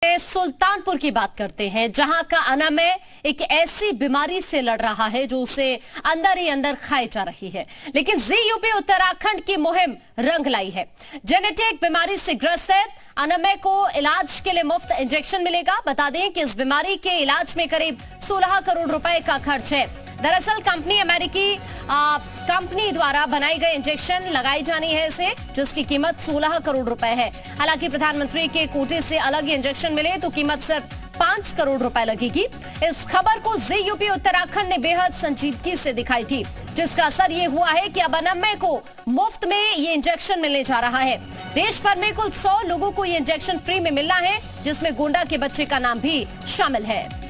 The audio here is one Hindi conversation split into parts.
सुल्तानपुर की बात करते हैं, जहां का अनामय एक ऐसी बीमारी से लड़ रहा है जो उसे अंदर ही अंदर खाई जा रही है। लेकिन जी यूपी उत्तराखंड की मुहिम रंग लाई है। जेनेटिक बीमारी से ग्रसित अनामय को इलाज के लिए मुफ्त इंजेक्शन मिलेगा। बता दें कि इस बीमारी के इलाज में करीब 16 करोड़ रुपए का खर्च है। दरअसल अमेरिकी कंपनी द्वारा बनाई गई इंजेक्शन लगाई जानी है इसे, जिसकी कीमत 16 करोड़ रुपए है। हालांकि प्रधानमंत्री के कोटे से अलग ही इंजेक्शन मिले तो कीमत सिर्फ 5 करोड़ रुपए लगेगी। इस खबर को जी यूपी उत्तराखंड ने बेहद संजीदगी से दिखाई थी, जिसका असर ये हुआ है कि अब अनामय को मुफ्त में ये इंजेक्शन मिलने जा रहा है। देश भर में कुल 100 लोगों को ये इंजेक्शन फ्री में मिलना है, जिसमें गोंडा के बच्चे का नाम भी शामिल है।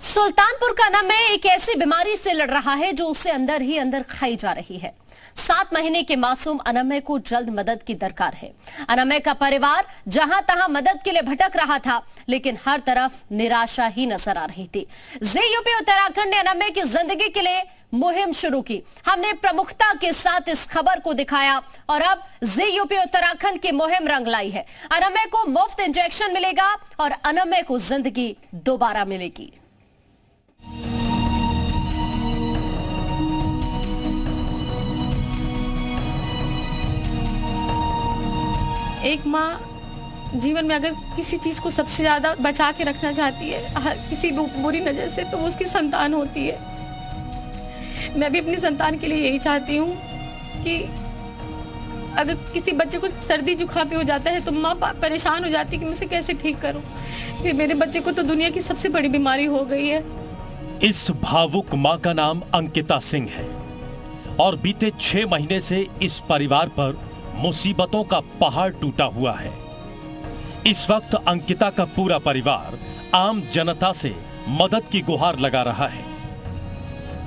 सुल्तानपुर का अनामय एक ऐसी बीमारी से लड़ रहा है जो उसे अंदर ही अंदर खाई जा रही है। 7 महीने के मासूम अनामय को जल्द मदद की दरकार है। अनामय का परिवार जहां तहां मदद के लिए भटक रहा था, लेकिन हर तरफ निराशा ही नजर आ रही थी। जी यूपी उत्तराखंड ने अनामय की जिंदगी के लिए मुहिम शुरू की। हमने प्रमुखता के साथ इस खबर को दिखाया और अब जी यूपी उत्तराखंड की मुहिम रंग लाई है। अनामय को मुफ्त इंजेक्शन मिलेगा और अनामय को जिंदगी दोबारा मिलेगी। एक माँ जीवन में अगर किसी चीज़ को सबसे ज़्यादा बचा के रखना चाहती है किसी बुरी नज़र से, तो वो उसकी संतान होती है। मैं भी अपनी संतान के लिए यही चाहती हूँ कि अगर किसी बच्चे को सर्दी जुकाम भी हो जाता है तो माँ परेशान हो जाती है कि मैं उसे कैसे ठीक करूँ। फिर मेरे बच्चे को तो दुनिया की सबसे बड़ी बीमारी हो गई है। इस भावुक माँ का नाम अंकिता सिंह है और बीते 6 महीने से इस परिवार पर मुसीबतों का पहाड़ टूटा हुआ है। इस वक्त अंकिता का पूरा परिवार आम जनता से मदद की गुहार लगा रहा है।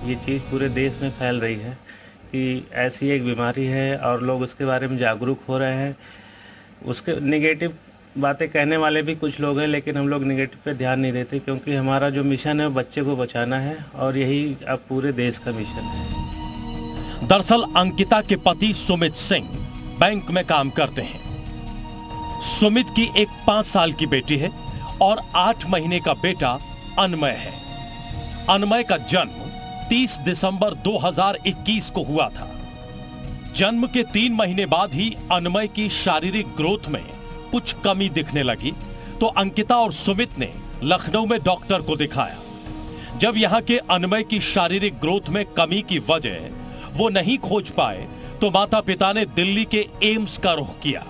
ये चीज़ पूरे देश में फैल रही है कि ऐसी एक बीमारी है और लोग उसके बारे में जागरूक हो रहे हैं। उसके नेगेटिव बातें कहने वाले भी कुछ लोग हैं, लेकिन हम लोग नेगेटिव पे ध्यान नहीं देते, क्योंकि हमारा जो मिशन है वो बच्चे को बचाना है और यही अब पूरे देश का मिशन है। दरअसल अंकिता के पति सुमित सिंह बैंक में काम करते हैं। सुमित की एक 5 साल की बेटी है और 8 महीने का बेटा अनमय है। अनमय का जन्म 30 दिसंबर 2021 को हुआ था। जन्म के 3 महीने बाद ही अनमय की शारीरिक ग्रोथ में कुछ कमी दिखने लगी, तो अंकिता और सुमित ने लखनऊ में डॉक्टर को दिखाया। जब यहां के अनमय की शारीरिक ग्रोथ में कमी की वजह वो नहीं खोज पाए, तो माता पिता ने दिल्ली के एम्स का रुख किया।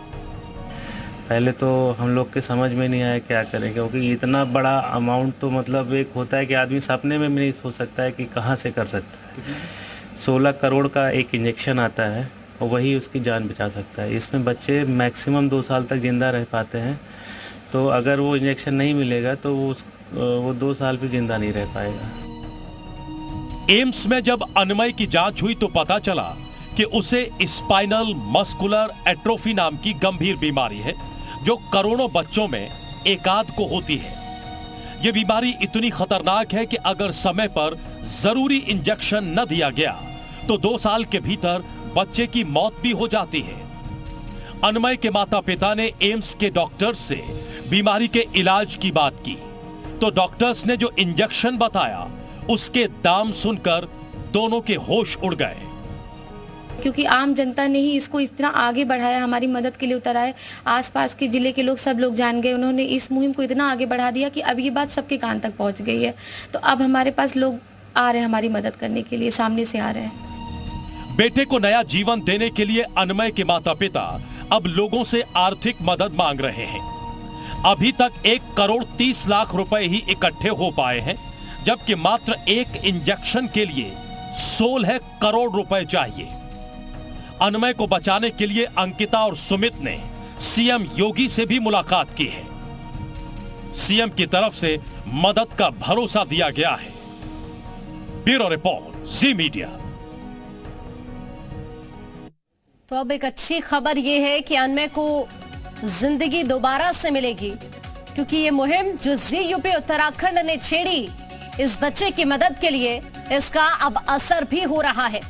पहले तो हम लोग के समझ में नहीं आया क्या करें, क्योंकि इतना बड़ा अमाउंट तो मतलब एक होता है कि आदमी सपने में भी नहीं सोच सकता है कि कहाँ से कर सकता है। 16 करोड़ का एक इंजेक्शन आता है और वही उसकी जान बचा सकता है। इसमें बच्चे मैक्सिमम 2 साल तक जिंदा रह पाते हैं, तो अगर वो इंजेक्शन नहीं मिलेगा तो वो 2 साल भी जिंदा नहीं रह पाएगा। एम्स में जब अनमय की जांच हुई तो पता चला कि उसे स्पाइनल मस्कुलर एट्रोफी नाम की गंभीर बीमारी है, जो करोड़ों बच्चों में एकाध को होती है। यह बीमारी इतनी खतरनाक है कि अगर समय पर जरूरी इंजेक्शन न दिया गया तो 2 साल के भीतर बच्चे की मौत भी हो जाती है। अनमय के माता पिता ने एम्स के डॉक्टर्स से बीमारी के इलाज की बात की, तो डॉक्टर्स ने जो इंजेक्शन बताया उसके दाम सुनकर दोनों के होश उड़ गए। क्योंकि आम जनता ने ही इसको इतना आगे बढ़ाया, हमारी मदद के लिए उतर आए। आसपास के ज़िले के लोग सब लोग जान गए, उन्होंने इस मुहिम को इतना आगे बढ़ा दिया कि अब ये बात सबके कान तक पहुंच गई है। तो अब हमारे पास लोग आ रहे हैं हमारी मदद करने के लिए, सामने से आ रहे हैं। बेटे को नया जीवन देने के लिए अनमय के माता पिता अब लोगों से आर्थिक मदद मांग रहे हैं। अभी तक 1 करोड़ 30 लाख रुपए ही इकट्ठे हो पाए हैं, जबकि मात्र एक इंजेक्शन के लिए 16 करोड़ रुपए चाहिए। अनमय को बचाने के लिए अंकिता और सुमित ने सीएम योगी से भी मुलाकात की है। सीएम की तरफ से मदद का भरोसा दिया गया है। ब्यूरो रिपोर्ट, जी मीडिया। तो अब एक अच्छी खबर यह है कि अनमय को जिंदगी दोबारा से मिलेगी, क्योंकि ये मुहिम जो जी यूपी उत्तराखंड ने छेड़ी इस बच्चे की मदद के लिए इसका अब असर भी हो रहा है।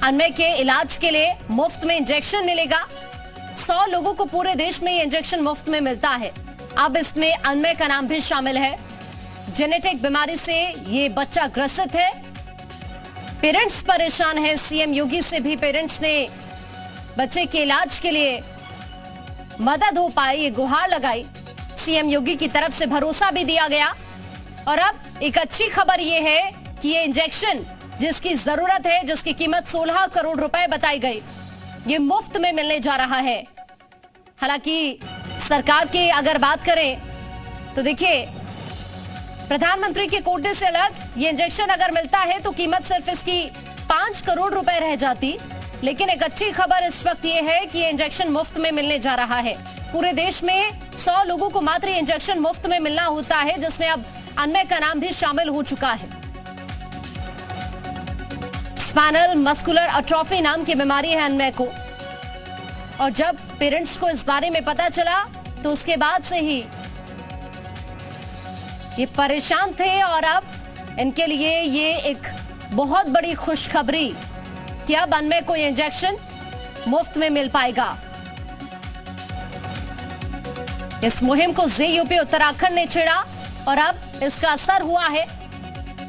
अनमय के इलाज के लिए मुफ्त में इंजेक्शन मिलेगा। 100 लोगों को पूरे देश में ये इंजेक्शन मुफ्त में मिलता है। अब इसमें अनमय का नाम भी शामिल है। जेनेटिक बीमारी से ये बच्चा ग्रसित है। पेरेंट्स परेशान हैं। सीएम योगी से भी पेरेंट्स ने बच्चे के इलाज के लिए मदद हो पाए ये गुहार लगाई। सीएम योगी की तरफ से भरोसा भी दिया गया। और अब एक अच्छी खबर ये है कि ये इंजेक्शन जिसकी जरूरत है, जिसकी कीमत 16 करोड़ रुपए बताई गई, ये मुफ्त में मिलने जा रहा है। हालांकि सरकार की अगर बात करें तो देखिए, प्रधानमंत्री के कोटे से अलग ये इंजेक्शन अगर मिलता है तो कीमत सिर्फ इसकी 5 करोड़ रुपए रह जाती। लेकिन एक अच्छी खबर इस वक्त ये है कि ये इंजेक्शन मुफ्त में मिलने जा रहा है। पूरे देश में 100 लोगों को मात्र ये इंजेक्शन मुफ्त में मिलना होता है, जिसमें अब अनमय का नाम भी शामिल हो चुका है। स्पाइनल मस्कुलर एट्रोफी नाम की बीमारी है अनमय को। और जब पेरेंट्स को इस बारे में पता चला तो उसके बाद से ही ये परेशान थे। और अब इनके लिए ये एक बहुत बड़ी खुशखबरी कि अब अनमय को ये इंजेक्शन मुफ्त में मिल पाएगा। इस मुहिम को जेयूपी उत्तराखंड ने छेड़ा और अब इसका असर हुआ है।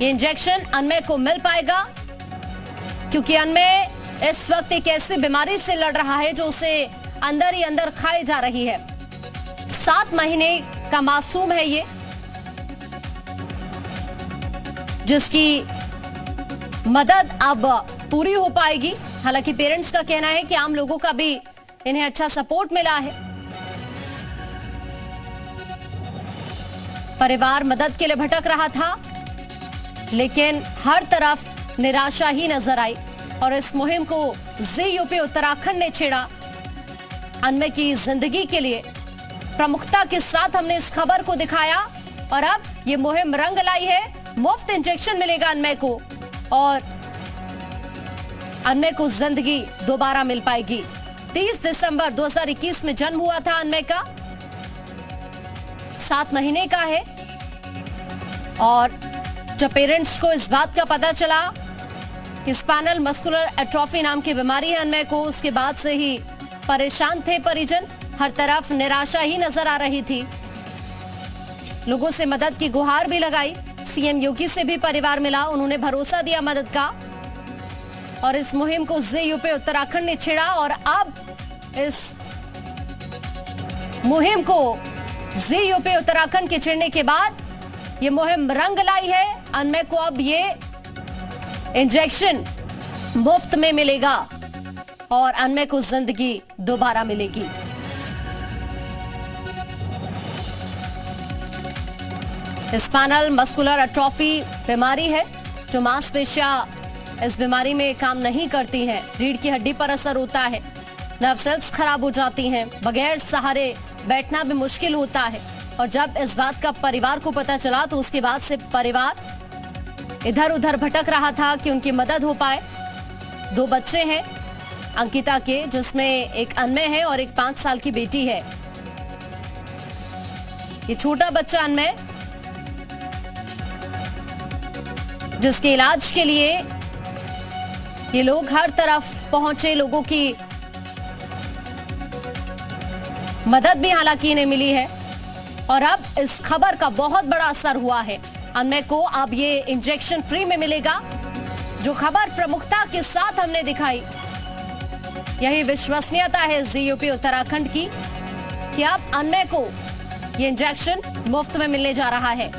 ये इंजेक्शन अनमय को मिल पाएगा क्योंकि अनमय इस वक्त एक ऐसी बीमारी से लड़ रहा है जो उसे अंदर ही अंदर खाई जा रही है। 7 महीने का मासूम है ये, जिसकी मदद अब पूरी हो पाएगी। हालांकि पेरेंट्स का कहना है कि आम लोगों का भी इन्हें अच्छा सपोर्ट मिला है। परिवार मदद के लिए भटक रहा था, लेकिन हर तरफ निराशा ही नजर आई और इस मुहिम को जेयूपी उत्तराखंड ने छेड़ा। अनमय की जिंदगी के लिए प्रमुखता के साथ हमने इस खबर को दिखाया और अब ये मुहिम रंग लाई है। मुफ्त इंजेक्शन मिलेगा अनमय को और अनमय को जिंदगी दोबारा मिल पाएगी। 30 दिसंबर 2021 में जन्म हुआ था अनमय का। 7 महीने का है और जब पेरेंट्स को इस बात का पता चला कि स्पाइनल मस्कुलर एट्रोफी नाम की बीमारी है अनमय को, उसके बाद से ही परेशान थे परिजन। हर तरफ निराशा ही नजर आ रही थी। लोगों से मदद की गुहार भी लगाई। सीएम योगी से भी परिवार मिला, उन्होंने भरोसा दिया मदद का और इस मुहिम को जेयूपी उत्तराखंड ने छेड़ा। और अब इस मुहिम को जेयूपी उत्तराखंड के छेड़ने के बाद ये मुहिम रंग लाई है। अनमय को अब ये इंजेक्शन मुफ्त में मिलेगा और अनमय को जिंदगी दोबारा मिलेगी। स्पाइनल मस्कुलर एट्रोफी बीमारी है जो मांसपेशियां इस बीमारी में काम नहीं करती हैं। रीढ़ की हड्डी पर असर होता है, नर्व सेल्स खराब हो जाती हैं, बगैर सहारे बैठना भी मुश्किल होता है। और जब इस बात का परिवार को पता चला तो उसके बाद से परिवार इधर उधर भटक रहा था कि उनकी मदद हो पाए। 2 बच्चे हैं अंकिता के, जिसमें एक अनमय है और एक 5 साल की बेटी है। ये छोटा बच्चा अनमय जिसके इलाज के लिए ये लोग हर तरफ पहुंचे, लोगों की मदद भी हालांकि इन्हें मिली है। और अब इस खबर का बहुत बड़ा असर हुआ है। अनमय को अब ये इंजेक्शन फ्री में मिलेगा। जो खबर प्रमुखता के साथ हमने दिखाई, यही विश्वसनीयता है जेयूपी उत्तराखंड की कि अब अनमय को ये इंजेक्शन मुफ्त में मिलने जा रहा है।